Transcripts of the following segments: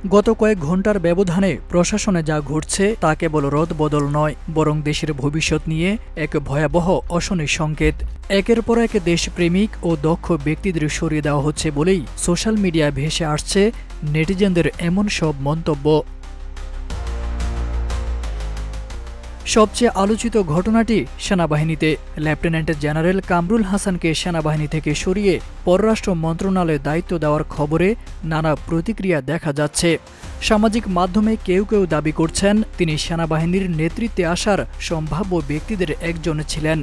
গত কয়েক ঘণ্টার ব্যবধানে প্রশাসনে যা ঘটছে তা কেবল রদবদল নয়, বরং দেশের ভবিষ্যৎ নিয়ে এক ভয়াবহ অশনি সংকেত। একের পর এক দেশপ্রেমিক ও দক্ষ ব্যক্তিদের সরিয়ে দেওয়া হচ্ছে বলেই সোশ্যাল মিডিয়ায় ভেসে আসছে নেটিজেনদের এমন সব মন্তব্য। সবচেয়ে আলোচিত ঘটনাটি সেনাবাহিনীতে। লেফটেন্যান্ট জেনারেল কামরুল হাসানকে সেনাবাহিনী থেকে সরিয়ে পররাষ্ট্র মন্ত্রণালয়ে দায়িত্ব দেওয়ার খবরে নানা প্রতিক্রিয়া দেখা যাচ্ছে। সামাজিক মাধ্যমে কেউ কেউ দাবি করছেন তিনি সেনাবাহিনীর নেতৃত্বে আসার সম্ভাব্য ব্যক্তিদের একজন ছিলেন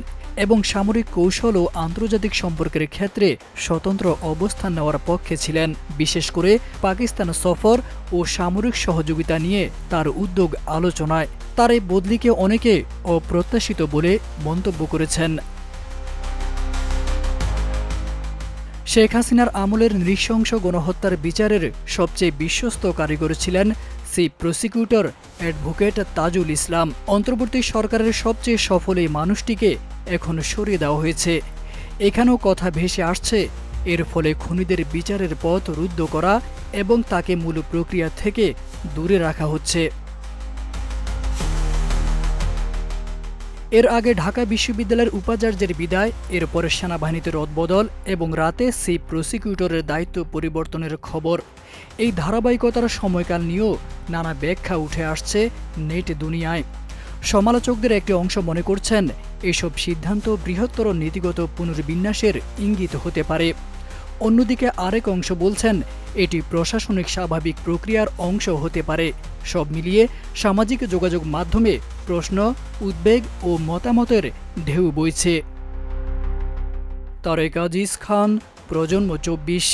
এবং সামরিক কৌশল ও আন্তর্জাতিক সম্পর্কের ক্ষেত্রে স্বতন্ত্র অবস্থান নেওয়ার পক্ষে ছিলেন। বিশেষ করে পাকিস্তান সফর ও সামরিক সহযোগিতা নিয়ে তার উদ্যোগ আলোচনায়। তার এই বদলিকে অনেকে অপ্রত্যাশিত বলে মন্তব্য করেছেন। শেখ হাসিনার আমলের নৃশংস গণহত্যার বিচারের সবচেয়ে বিশ্বস্ত কারিগর ছিলেন chief prosecutor advocate Tajul Islam. অন্তর্বর্তী সরকারের সবচেয়ে সফল এই মানুষটিকে এখন সরিয়ে দেওয়া হয়েছে। এখানেও কথা ভেসে আসছে এর ফলে খুনিদের বিচারের পথ রুদ্ধ করা এবং তাকে মূল প্রক্রিয়া থেকে দূরে রাখা হচ্ছে। এর আগে ঢাকা বিশ্ববিদ্যালয়ের উপাচার্যের বিদায়, এরপরে সেনাবাহিনীতে রদবদল এবং রাতে চিফ প্রসিকিউটরের দায়িত্ব পরিবর্তনের খবর। এই ধারাবাহিকতার সময়কাল নিয়েও নানা ব্যাখ্যা উঠে আসছে নেট দুনিয়ায়। সমালোচকদের একটি অংশ মনে করছেন এসব সিদ্ধান্ত বৃহত্তর নীতিগত পুনর্বিন্যাসের ইঙ্গিত হতে পারে। অন্যদিকে আরেক অংশ বলছেন এটি প্রশাসনিক স্বাভাবিক প্রক্রিয়ার অংশ হতে পারে। সব মিলিয়ে সামাজিক যোগাযোগ মাধ্যমে প্রশ্ন, উদ্বেগ ও মতামতের ঢেউ বইছে। তারেক আজিজ খান, প্রজন্ম 24।